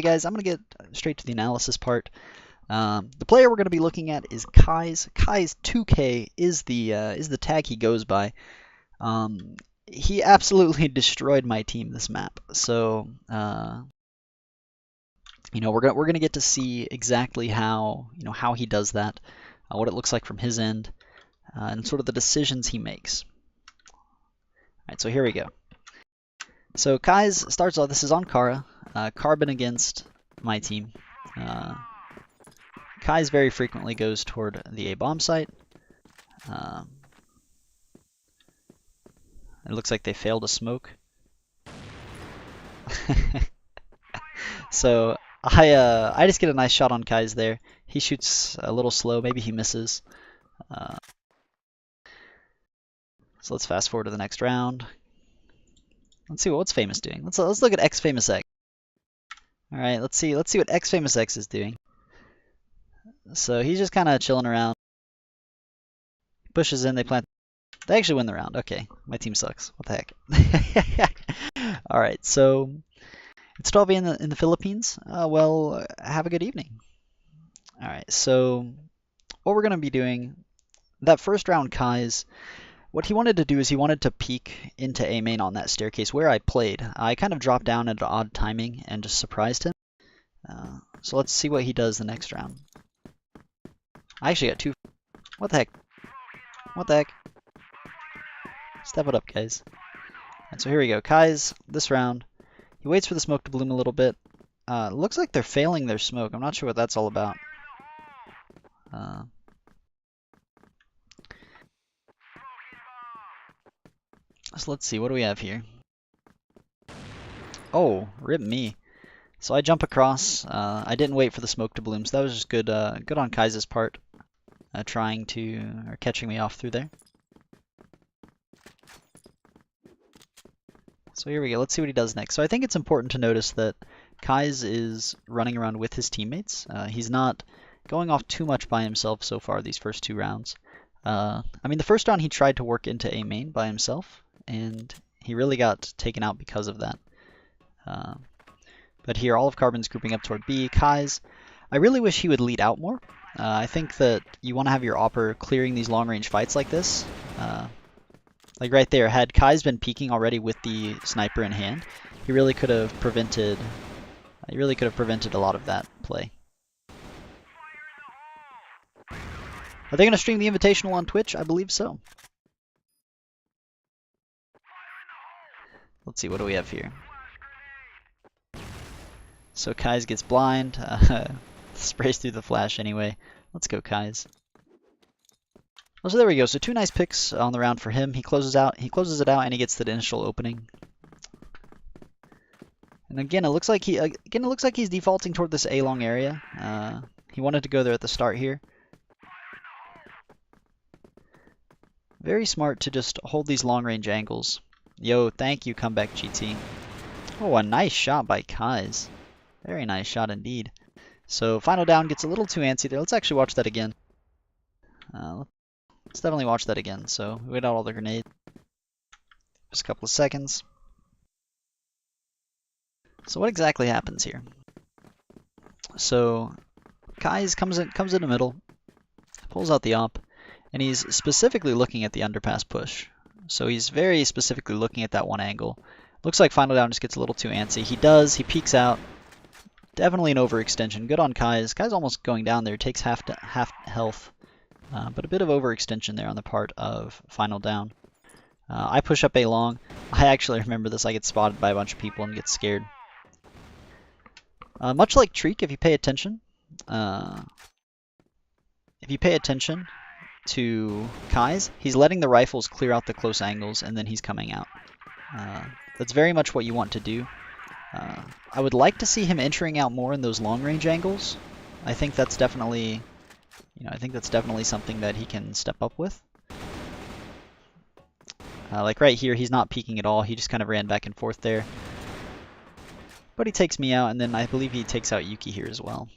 Hey guys, I'm going to get straight to the analysis part. The player we're going to be looking at is Kaiz. Kaiz 2K is the tag he goes by. He absolutely destroyed my team this map. So we're gonna get to see exactly how how he does that, what it looks like from his end, and sort of the decisions he makes. All right, so here we go. So Kaiz starts off. This is on Kara. Carbon against my team. Kaiz very frequently goes toward the A bomb site. It looks like they failed a smoke. So I just get a nice shot on Kaiz there. He shoots a little slow. Maybe he misses. So let's fast forward to the next round. Let's see what's Famous doing. Let's look at X Famous X. All right, let's see what X Famous X is doing. So he's just kind of chilling around. Pushes in, they plant. They actually win the round. Okay, my team sucks. What the heck? All right, so it's 12 in the Philippines. Well, have a good evening. All right, so what we're gonna be doing, that first round, Kaiz, what he wanted to do is he wanted to peek into A main on that staircase where I played. I kind of dropped down at an odd timing and just surprised him. So let's see what he does the next round. I actually got two. What the heck? What the heck? Step it up, guys. And so here we go. Kaiz, this round, he waits for the smoke to bloom a little bit. Looks like they're failing their smoke. I'm not sure what that's all about. So let's see, what do we have here? Oh, rip me. So I jump across. I didn't wait for the smoke to bloom, so that was just good on Kaiz's part, catching me off through there. So here we go. Let's see what he does next. So I think it's important to notice that Kaiz is running around with his teammates. He's not going off too much by himself so far these first two rounds. I mean, the first round he tried to work into A main by himself, and he really got taken out because of that. But here, all of Carbon's grouping up toward B. Kaiz, I really wish he would lead out more. I think that you want to have your opper clearing these long-range fights like this. Like right there, had Kaiz been peeking already with the sniper in hand, he really could have prevented. A lot of that play. Are they going to stream the Invitational on Twitch? I believe so. Let's see, what do we have here? So Kaiz gets blind, sprays through the flash anyway. Let's go, Kaiz. Oh, so there we go. So two nice picks on the round for him. He closes it out, and he gets the initial opening. And again, it looks like he's defaulting toward this A long area. He wanted to go there at the start here. Very smart to just hold these long range angles. Yo, thank you, comeback GT. Oh, a nice shot by Kaiz. Very nice shot indeed. So final down gets a little too antsy there. Let's actually watch that again. Let's definitely watch that again. So we wait out all the grenades. Just a couple of seconds. So what exactly happens here? So Kaiz comes in the middle, pulls out the op, and he's specifically looking at the underpass push. So he's very specifically looking at that one angle. Looks like final down just gets a little too antsy. He peeks out. Definitely an overextension. Good on Kaiz. Kaiz almost going down there. Takes half health. But a bit of overextension there on the part of final down. I push up A long. I actually remember this. I get spotted by a bunch of people and get scared. Much like Treak, if you pay attention to Kaiz, he's letting the rifles clear out the close angles and then he's coming out. That's very much what you want to do. I would like to see him entering out more in those long range angles. I think that's definitely something that he can step up with. Like right here, he's not peeking at all. He just kind of ran back and forth there. But he takes me out, and then I believe he takes out Yuki here as well.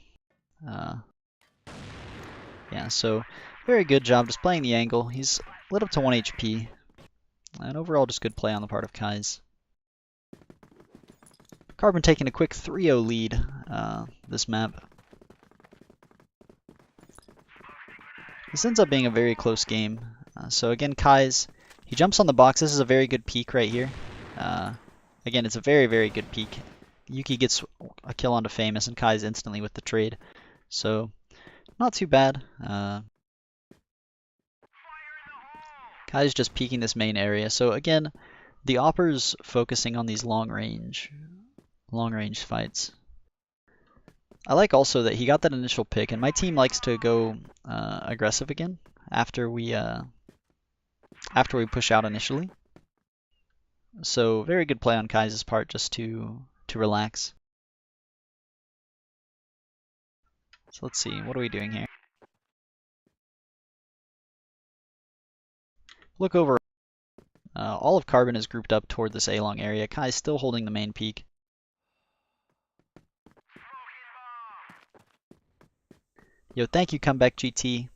Yeah, so very good job just playing the angle. He's lit up to 1 HP. And overall, just good play on the part of Kaiz. Carbon taking a quick 3-0 lead this map. This ends up being a very close game. So again, Kaiz, he jumps on the box. This is a very good peek right here. Again, it's a very, very good peek. Yuki gets a kill onto Famous and Kaiz instantly with the trade. So, not too bad. Kai's just peeking this main area. So again, the Opper's focusing on these long range fights. I like also that he got that initial pick, and my team likes to go aggressive again after we push out initially. So very good play on Kaiz's part just to relax. So let's see, what are we doing here? Look over. All of Carbon is grouped up toward this A-long area. Kai's still holding the main peak. Yo, thank you, Comeback GT.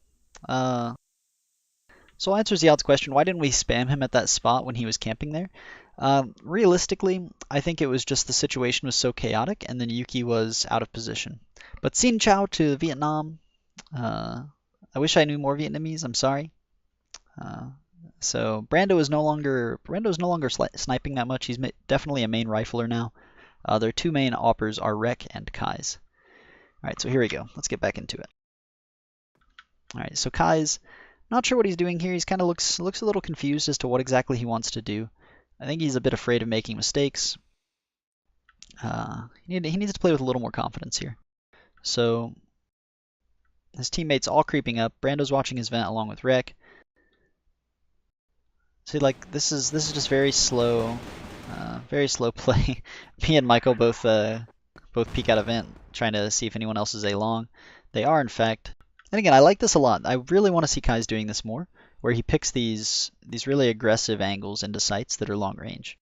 So answers the odds question, why didn't we spam him at that spot when he was camping there? Realistically, I think it was just the situation was so chaotic and then Yuki was out of position. But Xin Chao to Vietnam. I wish I knew more Vietnamese, I'm sorry. So Brando is no longer sniping that much. He's definitely a main rifler now. Their two main oppers are Rek and Kaiz. Alright, so here we go. Let's get back into it. Alright, so Kaiz, not sure what he's doing here. He's kind of looks a little confused as to what exactly he wants to do. I think he's a bit afraid of making mistakes. He needs to play with a little more confidence here. So his teammates all creeping up. Brando's watching his vent along with Rek. See, like this is just very slow play. Me and Michael both peek out of vent, trying to see if anyone else is A-long. They are, in fact. And again, I like this a lot. I really want to see Kai's doing this more, where he picks these really aggressive angles into sites that are long range.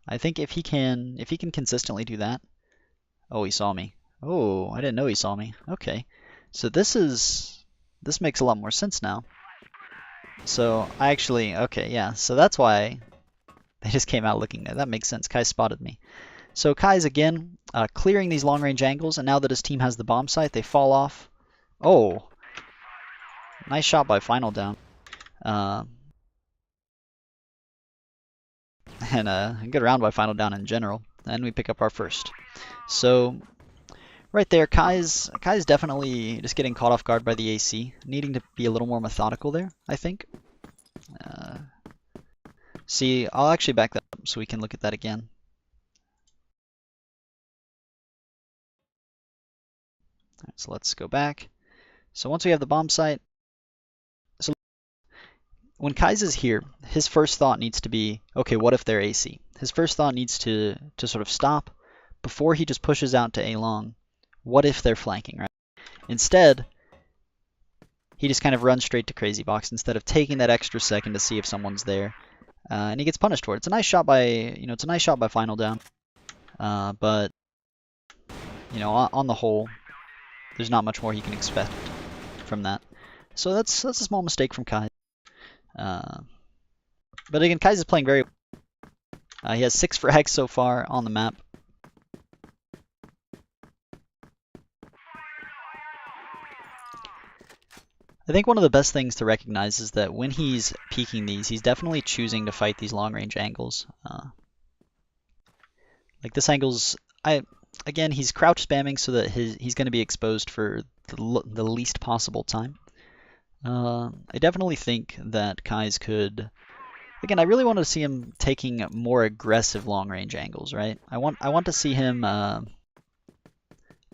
I think if he can consistently do that. Oh, he saw me. Oh, I didn't know he saw me. Okay, so this makes a lot more sense now. So I actually, okay, yeah. So that's why they just came out looking. That makes sense. Kai spotted me. So Kai's again clearing these long range angles, and now that his team has the bomb site, they fall off. Oh, nice shot by Final Down. And a good round by Final Down in general. And we pick up our first. So right there, Kai's definitely just getting caught off guard by the AC, needing to be a little more methodical there, I think. See, I'll actually back that up so we can look at that again. All right, so let's go back. So once we have the bomb site, so when Kaiz is here, his first thought needs to be, okay, what if they're AC? His first thought needs to sort of stop before he just pushes out to A-long. What if they're flanking, right? Instead, he just kind of runs straight to Crazy Box instead of taking that extra second to see if someone's there, and he gets punished for it. It's a nice shot by Final Down, but on the whole, there's not much more he can expect from that. So that's a small mistake from Kaiz. But again, Kaiz is playing very well. He has 6 frags so far on the map. I think one of the best things to recognize is that when he's peeking these, he's definitely choosing to fight these long-range angles. Like this angle's, again, he's crouch spamming so that he's going to be exposed for the least possible time. I definitely think that Kaiz could. Again, I really want to see him taking more aggressive long-range angles, right? I want to see him. I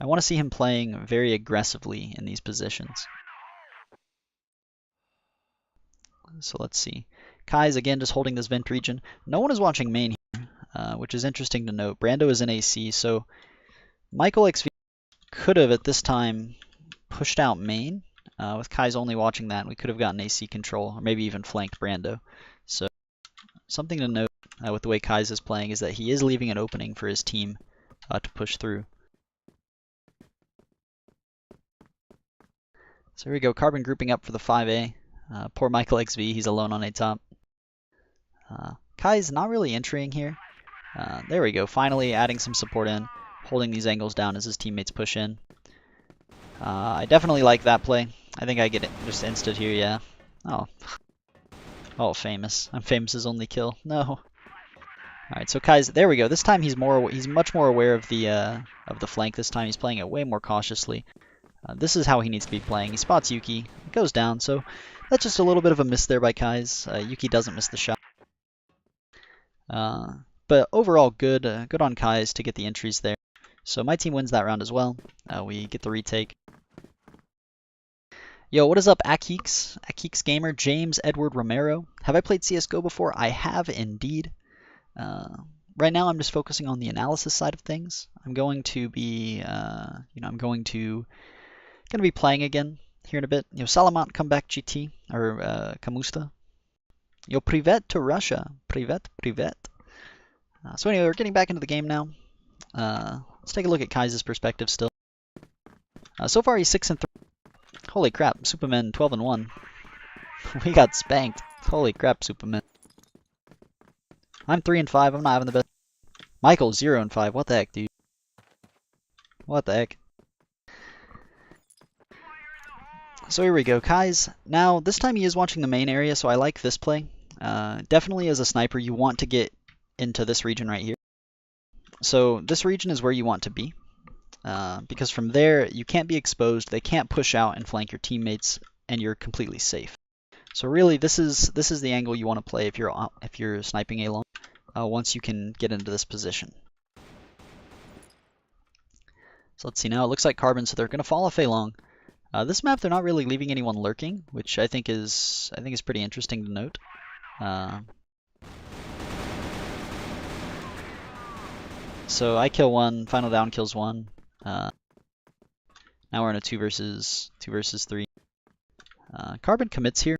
want to see him playing very aggressively in these positions. So let's see. Kai's again just holding this vent region. No one is watching main here, which is interesting to note. Brando is in AC, so Michael XV could have at this time pushed out main. With Kai's only watching that, we could have gotten AC control, or maybe even flanked Brando. So something to note with the way Kai's is playing is that he is leaving an opening for his team to push through. So here we go, Carbon grouping up for the 5A. Poor Michael XV, he's alone on A top. Kai's not really entering here. There we go. Finally adding some support in, holding these angles down as his teammates push in. I definitely like that play. I think I get it just instant here, yeah. Oh. Oh, famous. I'm famous's only kill. No. Alright, so Kaiz, there we go. This time he's much more aware of the flank. This time he's playing it way more cautiously. This is how he needs to be playing. He spots Yuki, it goes down, so that's just a little bit of a miss there by Kaiz. Yuki doesn't miss the shot. But overall, good on Kaiz to get the entries there. So my team wins that round as well. We get the retake. Yo, what is up, Akeeks? Akeeks Gamer, James Edward Romero. Have I played CSGO before? I have indeed. Right now I'm just focusing on the analysis side of things. I'm going to be, I'm going to be playing again here in a bit. Yo, Salamat, come back GT, or Kamusta. Yo, privet to Russia. Privet. So anyway, we're getting back into the game now. Let's take a look at Kaiz's perspective still. So far he's 6-3. Holy crap, Superman 12-1. We got spanked. Holy crap, Superman. I'm 3-5. I'm not having the best. Michael 0-5. What the heck, dude? What the heck? So here we go, Kaiz. Now this time he is watching the main area, so I like this play. Definitely as a sniper, you want to get into this region right here. So this region is where you want to be. Because from there you can't be exposed, they can't push out and flank your teammates, and you're completely safe. So really, this is the angle you want to play if you're sniping A long. Once you can get into this position. So let's see now. It looks like Carbon, so they're going to fall off A long. This map, they're not really leaving anyone lurking, which I think is pretty interesting to note. So I kill one, final down kills one. Now we're in a 2 versus 3. Carbon commits here.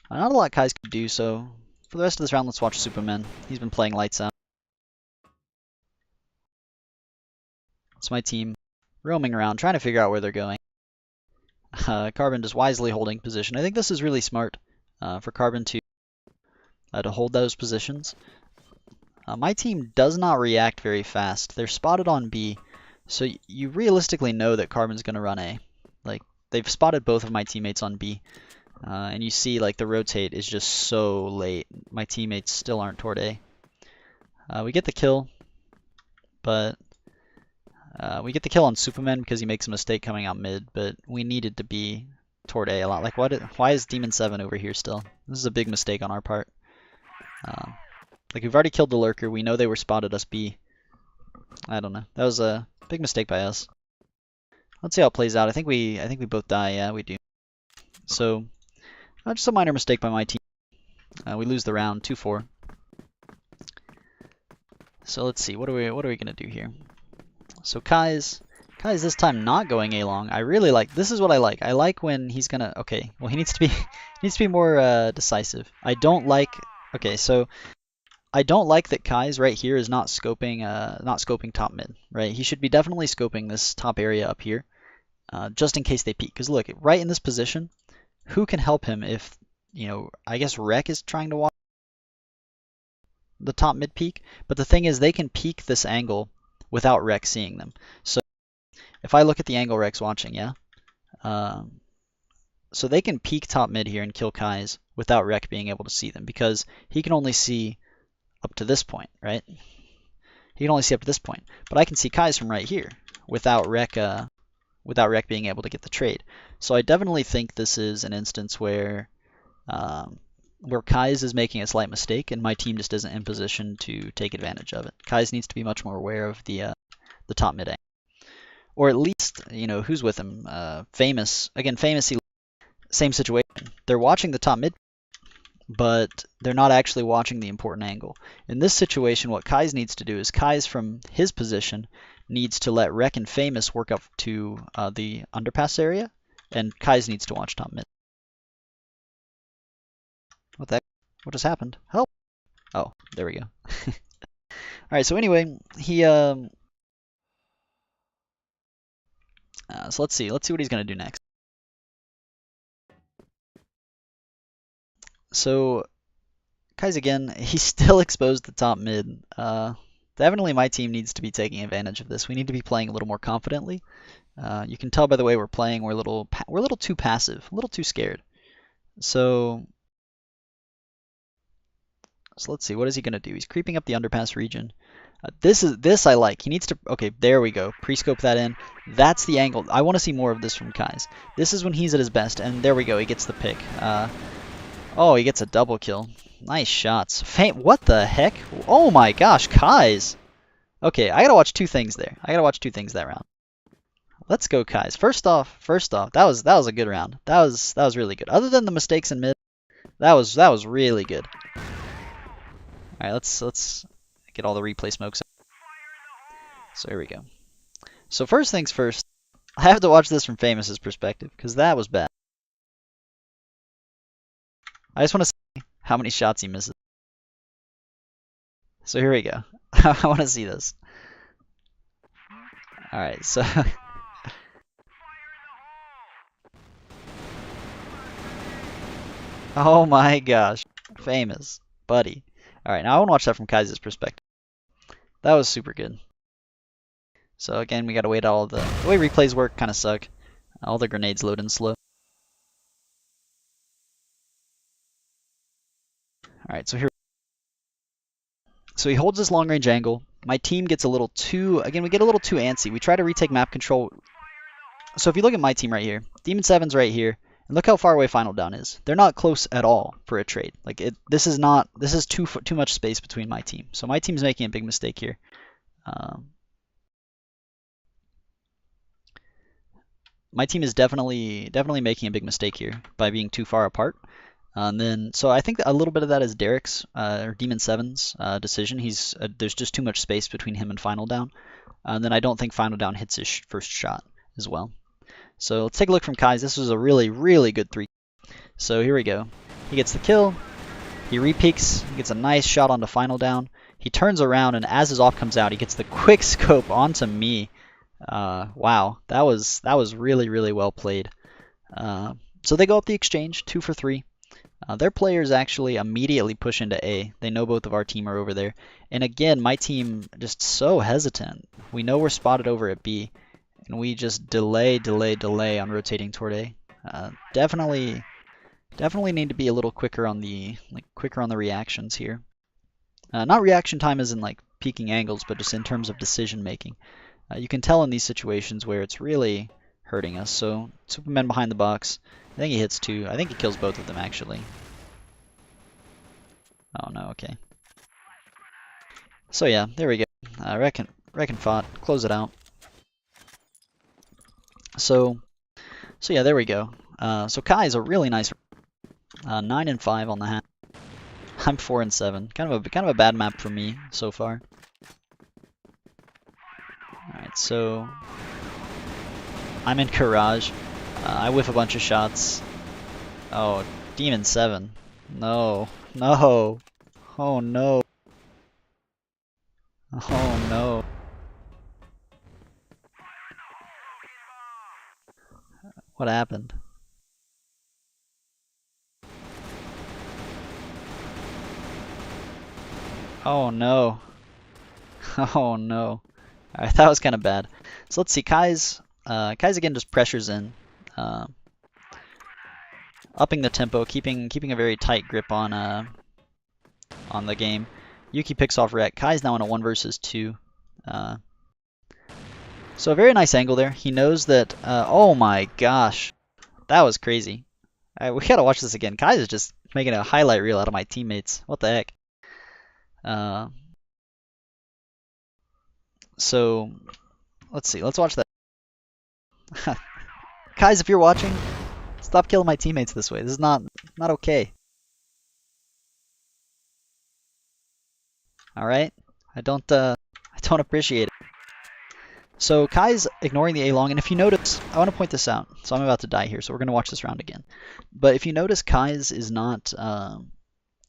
Not a lot Kaiz could do, so for the rest of this round, let's watch Superman. He's been playing lights out. It's my team roaming around, trying to figure out where they're going. Carbon just wisely holding position. I think this is really smart for Carbon to hold those positions. My team does not react very fast. They're spotted on B, so you realistically know that Carbon's going to run A. Like, they've spotted both of my teammates on B, and you see like the rotate is just so late. My teammates still aren't toward A. We get the kill, but we get the kill on Superman because he makes a mistake coming out mid, but we needed to be toward A a lot. Like, why is Demon 7 over here still? This is a big mistake on our part. Like, we've already killed the lurker. We know they were spotted us B. I don't know. That was a big mistake by us. Let's see how it plays out. I think we both die. Yeah, we do. So, just a minor mistake by my team. We lose the round, 2-4. So let's see. What are we gonna do here? So Kaiz this time not going A long. I really like. This is what I like. I like when he's gonna. Okay. Well, he needs to be more decisive. I don't like. Okay, so I don't like that Kaiz right here is not scoping top mid, right? He should be definitely scoping this top area up here, just in case they peek. Because look, right in this position, who can help him if, I guess Rek is trying to watch the top mid peek, but the thing is they can peek this angle without Rek seeing them. So if I look at the angle Rek's watching, yeah? So they can peek top mid here and kill Kaiz without Rek being able to see them, because he can only see up to this point, right? He can only see up to this point. But I can see Kaiz from right here without Rek being able to get the trade. So I definitely think this is an instance where Kaiz is making a slight mistake and my team just isn't in position to take advantage of it. Kaiz needs to be much more aware of the top mid angle. Or at least, who's with him? Famous. Again, Famous, same situation. They're watching the top mid, but they're not actually watching the important angle. In this situation, what Kaiz needs to do is Kaiz from his position needs to let Rek and Famous work up to the underpass area, and Kaiz needs to watch top mid. What the heck? What just happened? Help! Oh, there we go. Alright, so anyway, he so let's see what he's gonna do next. So Kaiz again, he's still exposed to top mid. Definitely my team needs to be taking advantage of this. We need to be playing a little more confidently. You can tell by the way we're playing, we're a little too passive, a little too scared. So let's see, what is he gonna do? He's creeping up the underpass region. This I like. He needs to. Okay, there we go. Pre-scope that in. That's the angle. I want to see more of this from Kaiz. This is when he's at his best, and there we go. He gets the pick. Oh, he gets a double kill. Nice shots. What the heck? Oh my gosh, Kaiz. Okay, I gotta watch two things there. I gotta watch two things that round. Let's go, Kaiz. First off, that was a good round. That was really good. Other than the mistakes in mid, that was really good. All right, let's get all the replay smokes. So here we go. So first things first, I have to watch this from Famous's perspective because that was bad. I just want to see how many shots he misses. So here we go. I want to see this. All right, so oh my gosh, Famous, buddy. All right, now I want to watch that from Kaiz's perspective. That was super good. So again, we gotta wait all the way replays work kind of suck. All the grenades load in slow. All right, so here. So he holds this long range angle. My team gets a little too, again, we get a little too antsy. We try to retake map control. So if you look at my team right here, Demon 7's right here, and look how far away Final Down is. They're not close at all for a trade. Like this is too much space between my team. So my team's making a big mistake here. My team is definitely making a big mistake here by being too far apart. So I think that a little bit of that is Derek's or Demon 7's decision. There's just too much space between him and Final Down. And then I don't think Final Down hits his first shot as well. So let's take a look from Kaiz. This was a really, really good 3. So here we go. He gets the kill. He re-peeks. He gets a nice shot onto Final Down. He turns around, and as his off comes out, he gets the quick scope onto me. Wow, that was really, really well played. So they go up the exchange, 2 for 3. Their players actually immediately push into A. They know both of our team are over there. And again, my team just so hesitant. We know we're spotted over at B, and we just delay on rotating toward A. Definitely need to be a little quicker on the reactions here. Not reaction time as in like peaking angles, but just in terms of decision making. You can tell in these situations where it's really hurting us. So Superman behind the box. I think he hits 2. I think he kills both of them actually. Oh no, okay. So yeah, there we go. Reckon fought. Close it out. So yeah, there we go. So Kai is a really nice 9 and 5 on the hat. I'm 4 and 7. Kind of a bad map for me so far. Alright, so I'm in Garage. I whiff a bunch of shots. Oh, Demon 7. No. No. Oh no. Oh no. What happened? Oh no. Oh no. Alright, that was kind of bad. So let's see, Kaiz again just pressures in. Upping the tempo, keeping a very tight grip on the game. Yuki picks off Rek. Kai's now in a 1 versus 2. So a very nice angle there. He knows that. Oh my gosh, that was crazy. All right, we gotta watch this again. Kai's is just making a highlight reel out of my teammates. What the heck? So let's see. Let's watch that. Kaiz, if you're watching, stop killing my teammates this way. This is not okay. All right, I don't appreciate it. So Kai's ignoring the A long, and if you notice, I want to point this out. So I'm about to die here, so we're going to watch this round again. But if you notice, Kai's is not,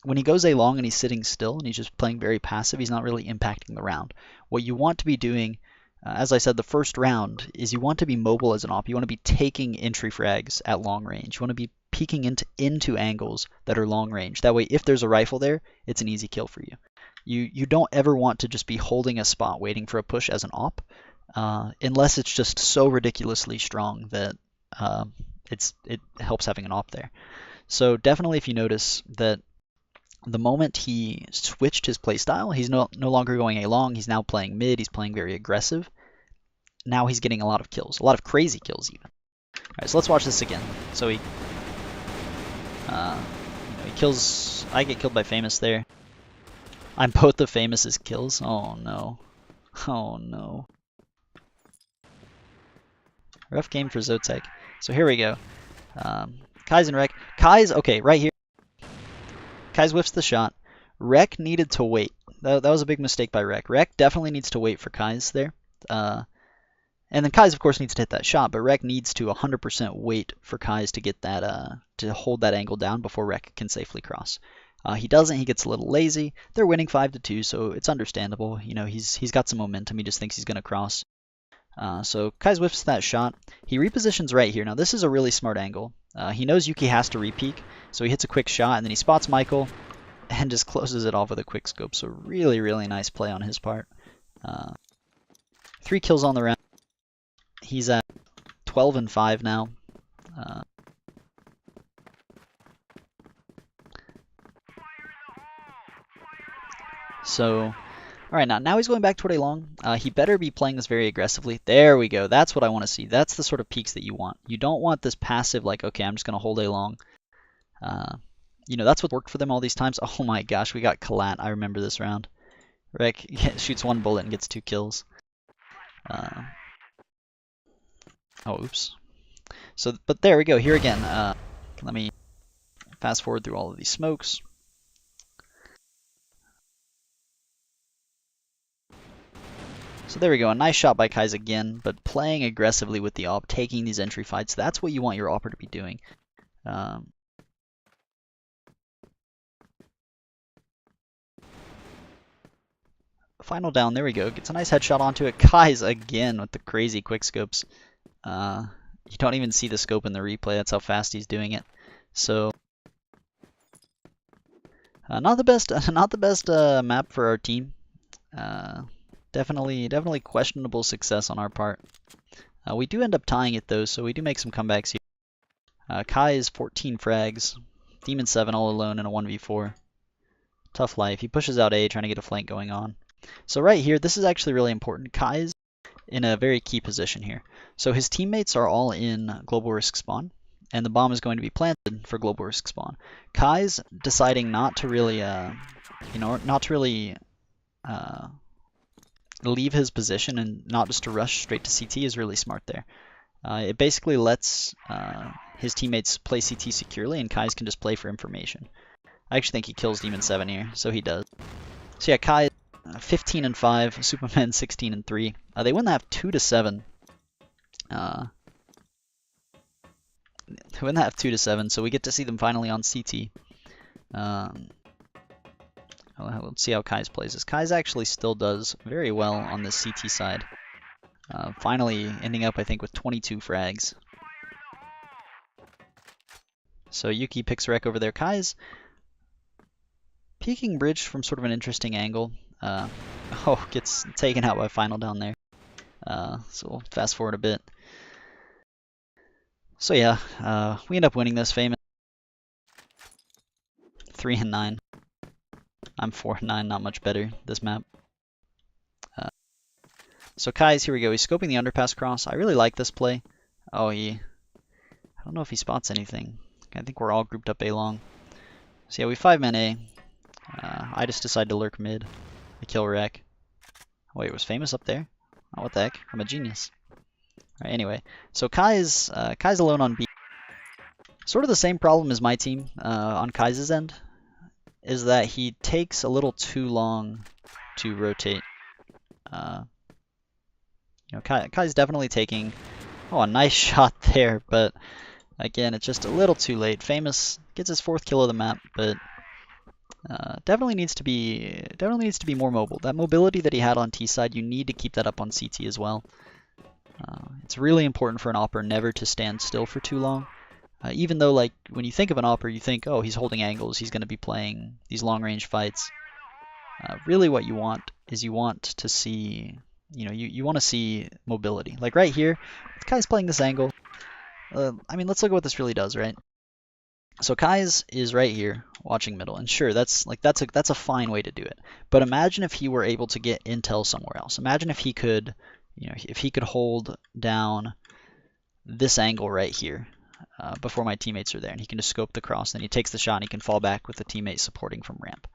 when he goes A long and he's sitting still and he's just playing very passive, he's not really impacting the round. What you want to be doing, as I said, the first round, is you want to be mobile as an op. You want to be taking entry frags at long range. You want to be peeking into angles that are long range. That way, if there's a rifle there, it's an easy kill for you. You don't ever want to just be holding a spot waiting for a push as an op, unless it's just so ridiculously strong that it helps having an op there. So definitely if you notice that the moment he switched his playstyle, he's no longer going A long, he's now playing mid, he's playing very aggressive. Now he's getting a lot of kills, a lot of crazy kills even. Alright, so let's watch this again. So he kills, I get killed by Famous there. I'm both of Famous's kills. Oh no. Oh no. Rough game for Zotek. So here we go. Kaiz and Rek. Kaiz, okay, right here. Kaiz whiffs the shot. Rek needed to wait. That was a big mistake by Rek. Rek definitely needs to wait for Kaiz there. And then Kaiz, of course, needs to hit that shot, but Rek needs to 100% wait for Kaiz to get that, to hold that angle down before Rek can safely cross. He doesn't. He gets a little lazy. They're winning 5-2, so it's understandable. You know, he's got some momentum. He just thinks he's going to cross. So Kaiz whiffs that shot. He repositions right here. Now this is a really smart angle. He knows Yuki has to re-peek, so he hits a quick shot, and then he spots Michael and just closes it off with a quick scope. So really, really nice play on his part. 3 kills on the round. He's at 12-5 now. So, alright, now he's going back toward A long. He better be playing this very aggressively. There we go. That's what I want to see. That's the sort of peaks that you want. You don't want this passive, like, okay, I'm just going to hold A long. You know, that's what worked for them all these times. Oh my gosh, we got Kalat. I remember this round. Rek shoots 1 bullet and gets 2 kills. Oh, oops. So, but there we go. Here again. Let me fast forward through all of these smokes. So there we go. A nice shot by Kaiz again, but playing aggressively with the op, taking these entry fights. That's what you want your opper to be doing. Final down. There we go. Gets a nice headshot onto it. Kaiz again with the crazy quick scopes. You don't even see the scope in the replay. That's how fast he's doing it. So not the best map for our team. Definitely questionable success on our part. We do end up tying it though, so we do make some comebacks here. Kaiz 14 frags, Demon 7 all alone in a 1v4. Tough life. He pushes out A, trying to get a flank going on. So right here, this is actually really important. Kaiz in a very key position here. So his teammates are all in global risk spawn, and the bomb is going to be planted for global risk spawn. Kaiz deciding not to really, leave his position and not just to rush straight to CT is really smart there. It basically lets his teammates play CT securely, and Kaiz can just play for information. I actually think he kills Demon 7 here, so he does. So yeah, Kaiz 15-5, Superman 16-3. They win that 2-7. They win that 2-7, so we get to see them finally on CT. Let's see how Kaiz plays this. Kaiz actually still does very well on this CT side. Finally ending up, I think, with 22 frags. So Yuki picks Rek over there. Kaiz peeking bridge from sort of an interesting angle. Gets taken out by Final down there. So we'll fast forward a bit. So yeah, we end up winning this Famous 3-9. I'm 4-9, not much better this map. So Kaiz, here we go. He's scoping the underpass cross. I really like this play. I don't know if he spots anything. I think we're all grouped up A long. So yeah, we 5-man A. I just decide to lurk mid. I kill Rek. Wait, was Famous up there? Oh, what the heck? I'm a genius. Alright, anyway. So Kaiz alone on B. Sort of the same problem as my team on Kaiz's end, is that he takes a little too long to rotate. Kai's definitely taking a nice shot there, but again, it's just a little too late. Famous gets his 4th kill of the map, but definitely needs to be more mobile. That mobility that he had on T side, you need to keep that up on CT as well. It's really important for an opper never to stand still for too long. Even though, like, when you think of an opera, you think, oh, he's holding angles, he's going to be playing these long-range fights. Really what you want is you want to see, you want to see mobility. Like right here, Kai's playing this angle. I mean, let's look at what this really does, right? So Kai's is right here watching middle, and sure, that's a fine way to do it. But imagine if he were able to get intel somewhere else. Imagine if he could, if he could hold down this angle right here before my teammates are there, and he can just scope the cross. Then he takes the shot, and he can fall back with the teammate supporting from ramp.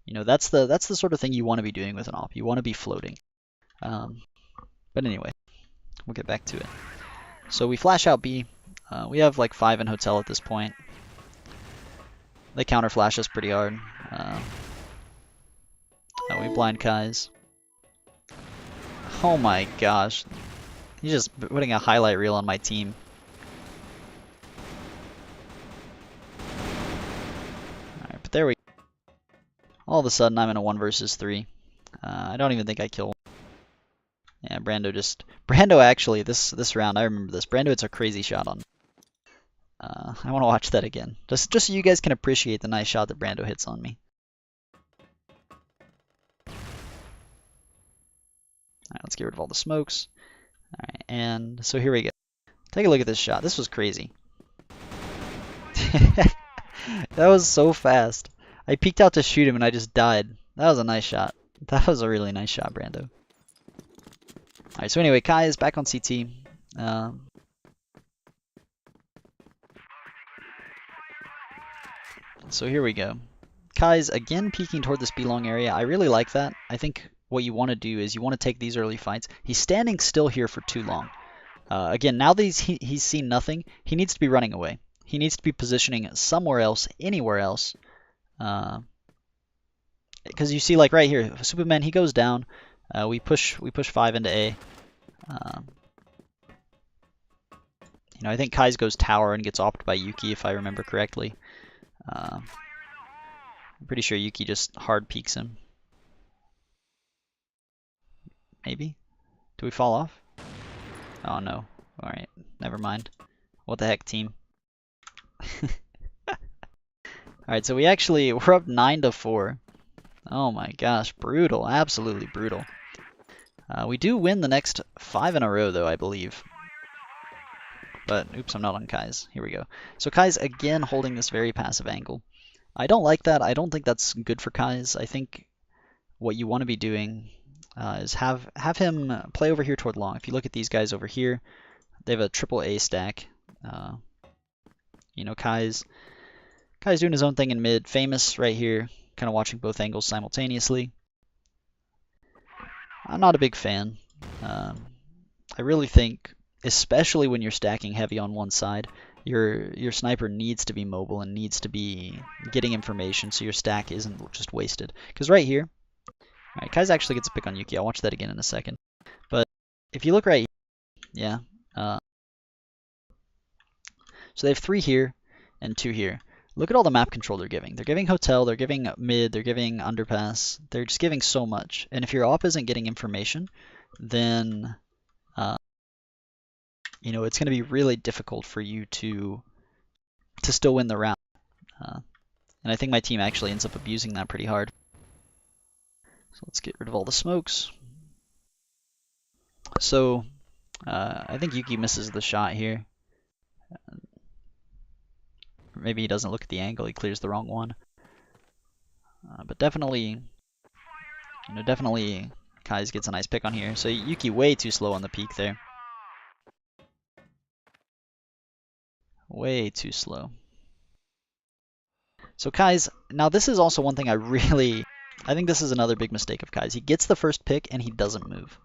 That's the sort of thing you want to be doing with an op. You want to be floating. But anyway, we'll get back to it. So we flash out B. We have like 5 in hotel at this point. They counter flash us pretty hard. We blind Kaiz. Oh my gosh. He's just putting a highlight reel on my team. Alright, but there we go. All of a sudden I'm in a 1 versus 3. I don't even think I kill. Yeah, Brando actually, this round, I remember this. Brando hits a crazy shot on me. I want to watch that again. Just so you guys can appreciate the nice shot that Brando hits on me. Alright, let's get rid of all the smokes. Alright, and so here we go. Take a look at this shot. This was crazy. That was so fast. I peeked out to shoot him and I just died. That was a nice shot. That was a really nice shot, Brando. Alright, so anyway, Kai is back on CT. So here we go. Kai's again peeking toward this B-long area. I really like that. I think what you want to do is you want to take these early fights. He's standing still here for too long. Again, now that he's seen nothing, he needs to be running away. He needs to be positioning somewhere else, anywhere else. Because you see, like right here, Superman, he goes down. We push 5 into A. I think Kai's goes tower and gets opted by Yuki, if I remember correctly. I'm pretty sure Yuki just hard peeks him. Maybe? Do we fall off? Oh no. Alright, never mind. What the heck, team? Alright, so we're up 9-4. Oh my gosh, brutal. Absolutely brutal. We do win the next 5 in a row, though, I believe. But, oops, I'm not on Kai's. Here we go. So Kai's again holding this very passive angle. I don't like that. I don't think that's good for Kai's. I think what you want to be doing is have him play over here toward long. If you look at these guys over here, they have a triple A stack. Kai's doing his own thing in mid. Famous right here, kind of watching both angles simultaneously. I'm not a big fan. I really think, especially when you're stacking heavy on one side, your sniper needs to be mobile and needs to be getting information so your stack isn't just wasted. Because right here, alright, Kaiz actually gets a pick on Yuki. I'll watch that again in a second. But if you look right here, yeah. So they have 3 here and 2 here. Look at all the map control they're giving. They're giving hotel, they're giving mid, they're giving underpass. They're just giving so much. And if your op isn't getting information, then it's going to be really difficult for you to still win the round. And I think my team actually ends up abusing that pretty hard. So let's get rid of all the smokes. So I think Yuki misses the shot here. Maybe he doesn't look at the angle, he clears the wrong one. But definitely Kaiz gets a nice pick on here. So Yuki way too slow on the peak there. Way too slow. So Kaiz, now this is also one thing I think this is another big mistake of Kaiz. He gets the first pick and he doesn't move.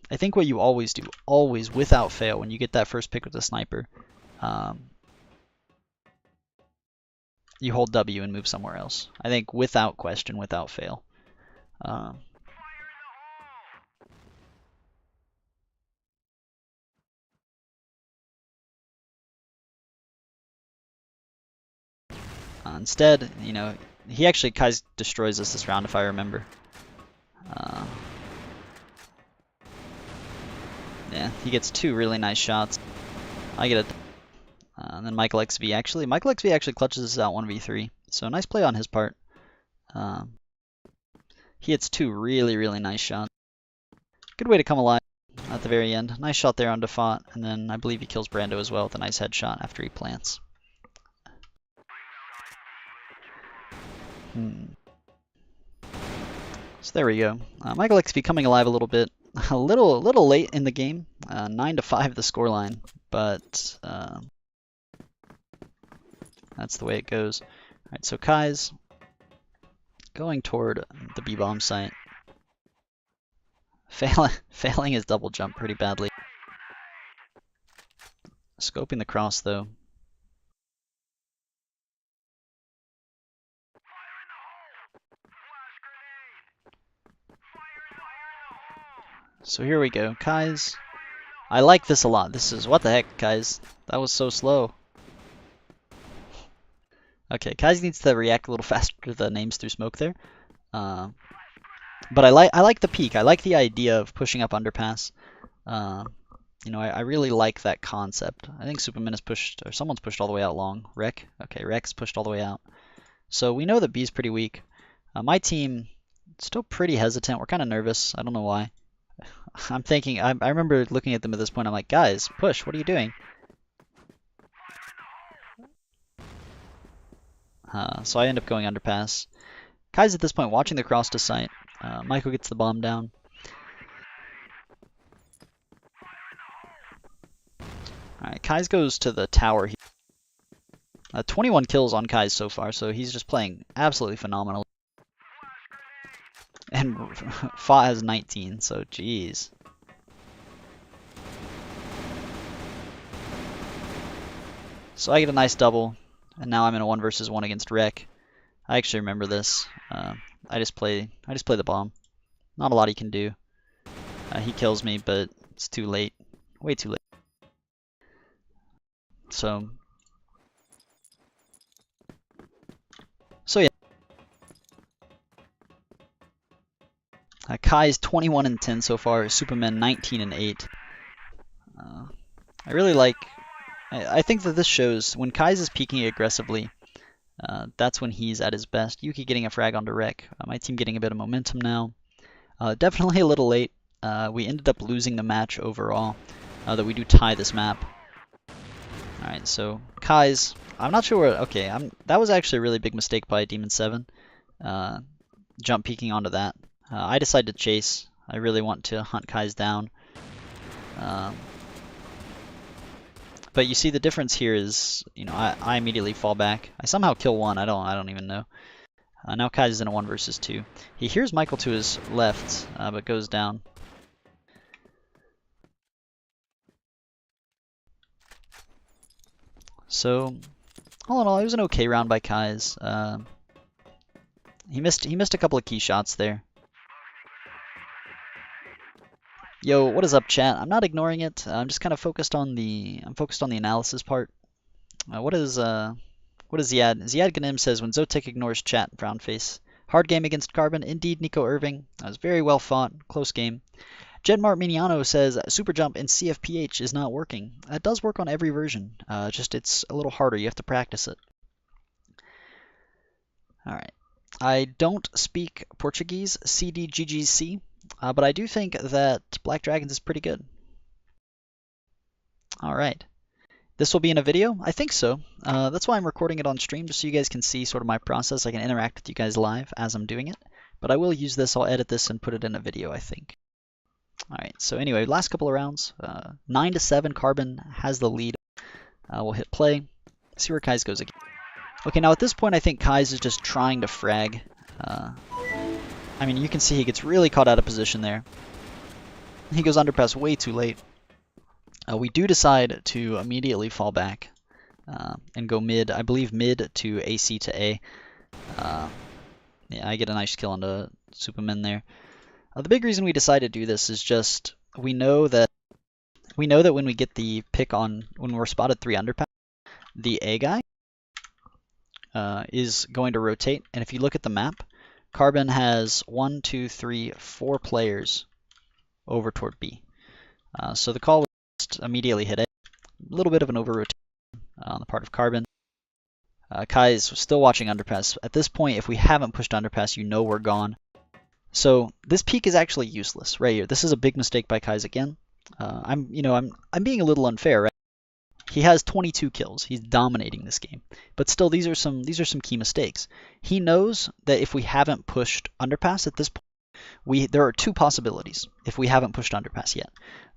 I think what you always do, always without fail, when you get that first pick with the sniper, you hold W and move somewhere else. I think without question, without fail. Instead, Kaiz destroys us this round if I remember. Yeah, he gets 2 really nice shots. I get a And then Michael XV actually clutches this out 1v3. So nice play on his part. He hits 2 really nice shots. Good way to come alive at the very end. Nice shot there on Default, and then I believe he kills Brando as well with a nice headshot after he plants. So there we go. Michael XP coming alive a little bit. A little late in the game. 9-5 the scoreline, but that's the way it goes. Alright, so Kaiz going toward the B-bomb site. Failing his double jump pretty badly. Scoping the cross though. So here we go. Kaiz. I like this a lot. This is, what the heck, Kaiz? That was so slow. Okay, Kaiz needs to react a little faster to the names through smoke there. But I like the peak. I like the idea of pushing up underpass. You know, I really like that concept. I think Superman is pushed, or someone's pushed all the way out long. Rek? Okay, Rek's pushed all the way out. So we know that B's pretty weak. My team, still pretty hesitant. We're kind of nervous. I don't know why. I'm thinking, I remember looking at them at this point, I'm like, guys, push, what are you doing? So I end up going underpass. Kai's at this point watching the cross to sight. Michael gets the bomb down. Alright, Kaiz goes to the tower. 21 kills on Kaiz so far, so he's just playing absolutely phenomenal. And Fa has 19, so geez. So I get a nice double, and now I'm in a 1 versus 1 against Rek. I actually remember this. I just play the bomb. Not a lot he can do. He kills me, but it's too late. Way too late. So yeah. Kai's 21-10 so far. Superman 19-8. I really like. I think that this shows when Kai's is peeking aggressively. That's when he's at his best. Yuki getting a frag onto Rek. My team getting a bit of momentum now. Definitely a little late. We ended up losing the match overall. That we do tie this map. Alright, so Kai's. I'm not sure where. Okay, that was actually a really big mistake by Demon 7. Jump peeking onto that. I decided to chase. I really want to hunt Kai's down. But you see the difference here is, you know, I immediately fall back. I somehow kill one. I don't even know. Now Kai's is in a 1 versus 2. He hears Michael to his left, but goes down. So, all in all, it was an okay round by Kai's. He missed a couple of key shots there. Yo, what is up, chat? I'm not ignoring it. I'm just kind of focused on the analysis part. What is Ziad? Ziad Ganim says when Zotic ignores chat, brown face. Hard game against Carbon. Indeed, Nico Irving. That was very well fought. Close game. Jedmart Miniano says Super Jump in CFPH is not working. It does work on every version. Just it's a little harder. You have to practice it. All right. I don't speak Portuguese, CDGGC, but I do think that Black Dragons is pretty good. All right. This will be in a video? I think so. That's why I'm recording it on stream, just so you guys can see sort of my process. I can interact with you guys live as I'm doing it. But I will use this. I'll edit this and put it in a video, I think. All right. So anyway, last couple of rounds. 9-7, Carbon has the lead. We'll hit play. See where Kaiz goes again. Okay, now at this point, I think Kaiz is just trying to frag. I mean, you can see he gets really caught out of position there. He goes underpass way too late. We do decide to immediately fall back and go mid. I believe mid to AC to A. Yeah, I get a nice kill onto Superman there. The big reason we decide to do this is just we know that when we get the pick on when we're spotted 3 underpass, the A guy is going to rotate. And if you look at the map, Carbon has 1, 2, 3, 4 players over toward B. So the call was just immediately hit A. A little bit of an over rotation. on the part of Carbon. Kaiz was still watching underpass. At this point, if we haven't pushed underpass, you know we're gone. So this peek is actually useless right here. This is a big mistake by Kaiz again. I'm being a little unfair, right? He has 22 kills. He's dominating this game. But still, these are some key mistakes. He knows that if we haven't pushed underpass at this point, there are two possibilities if we haven't pushed underpass yet.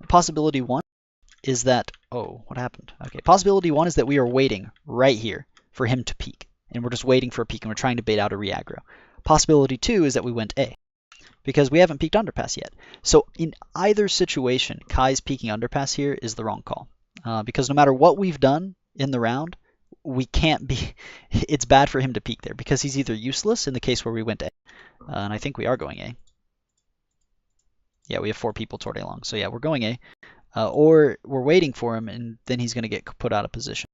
Possibility one is that, oh, what happened? Okay, possibility one is that we are waiting right here for him to peek, and we're just waiting for a peek, and we're trying to bait out a re-aggro. Possibility two is that we went A, because we haven't peeked underpass yet. So in either situation, Kai's peeking underpass here is the wrong call, because no matter what we've done in the round, we can't be. It's bad for him to peek there, because he's either useless in the case where we went A, and I think we are going A. Yeah, we have 4 people toward A long, so yeah, we're going A. Or we're waiting for him, and then he's going to get put out of position.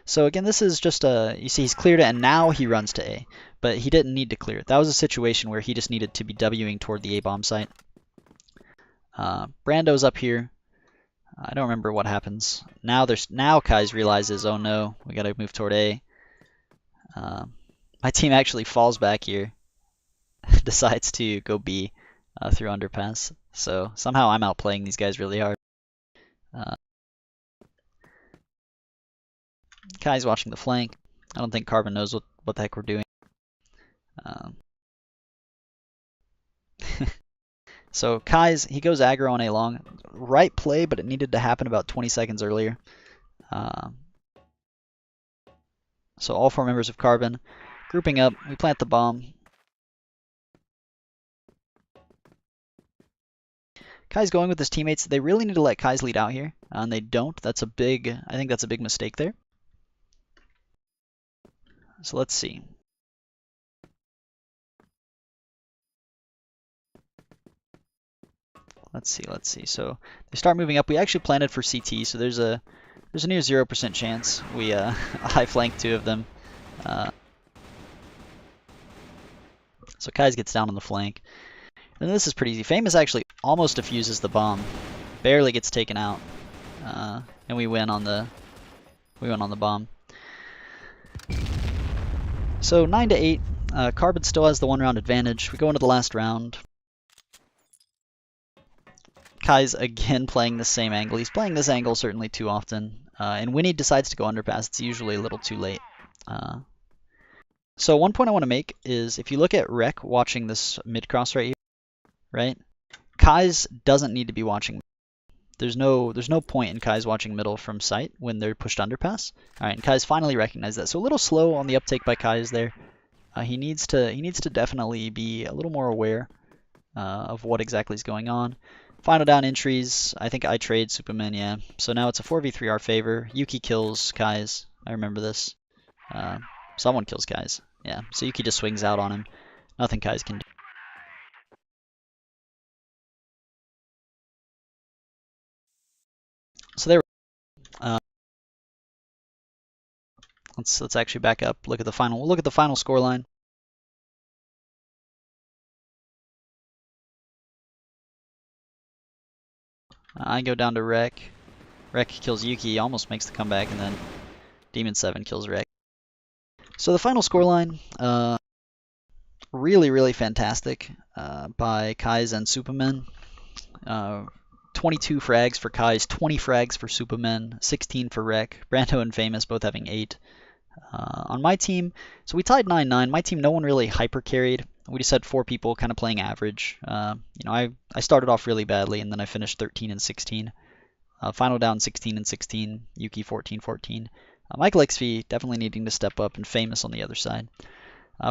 So again, this is just you see he's cleared it, and now he runs to A, but he didn't need to clear it. That was a situation where he just needed to be Wing toward the A bomb site. Brando's up here. I don't remember what happens. Now Kaiz realizes, oh no, we got to move toward A. My team actually falls back here, decides to go B through underpass. So somehow I'm outplaying these guys really hard. Kai's watching the flank. I don't think Carbon knows what the heck we're doing. So Kai's, he goes aggro on A long. Right play, but it needed to happen about 20 seconds earlier. So all 4 members of Carbon grouping up. We plant the bomb. Kai's going with his teammates. They really need to let Kai's lead out here, and they don't. I think that's a big mistake there. So let's see. Let's see. So they start moving up. We actually planted for CT, so there's a near 0% chance we high flank 2 of them. So Kai's gets down on the flank. And this is pretty easy. Famous actually almost defuses the bomb, barely gets taken out, and we win on the bomb. So 9-8. Carbon still has the 1-round advantage. We go into the last round. Kai's again playing the same angle. He's playing this angle certainly too often, and when he decides to go underpass, it's usually a little too late. So one point I want to make is if you look at Rec watching this mid cross right here, right? Kai's doesn't need to be watching. There's no point in Kai's watching middle from sight when they're pushed underpass. All right, and Kai's finally recognized that. So a little slow on the uptake by Kai's there. He needs to definitely be a little more aware of what exactly is going on. Final down entries. I think I trade Superman. Yeah. So now it's a 4v3 our favor. Yuki kills Kai's. I remember this. Someone kills Kai's. Yeah. So Yuki just swings out on him. Nothing Kai's can do. So there. Let's actually back up. Look at the final. We'll look at the final score line. I go down to Rec. Rec kills Yuki, almost makes the comeback, and then Demon 7 kills Rec. So the final scoreline, really fantastic by Kaiz and Superman. 22 frags for Kaiz, 20 frags for Superman, 16 for Rec. Brando and Famous both having 8. On my team, so we tied 9-9. My team, no one really hyper carried. We just had 4 people kind of playing average. I started off really badly, and then I finished 13-16. Final down 16-16. Yuki 14-14. Michael XV definitely needing to step up, and Famous on the other side.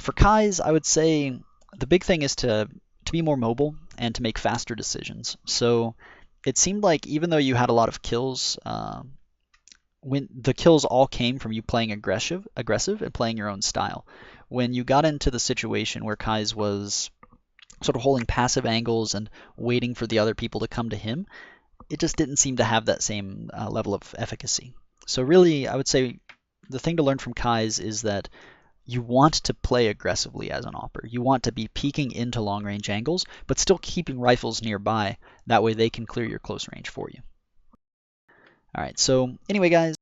For Kaiz, I would say the big thing is to be more mobile and to make faster decisions. So it seemed like even though you had a lot of kills, when the kills all came from you playing aggressive and playing your own style. When you got into the situation where Kaiz was sort of holding passive angles and waiting for the other people to come to him, it just didn't seem to have that same level of efficacy. So really, I would say the thing to learn from Kaiz is that you want to play aggressively as an AWPer. You want to be peeking into long-range angles, but still keeping rifles nearby. That way they can clear your close range for you. All right, so anyway, guys,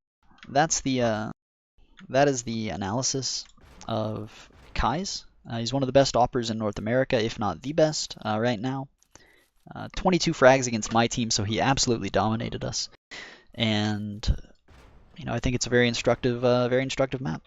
that's the that is the analysis of Kaiz. He's one of the best oppers in North America, if not the best, right now. 22 frags against my team, so he absolutely dominated us. And I think it's a very instructive map.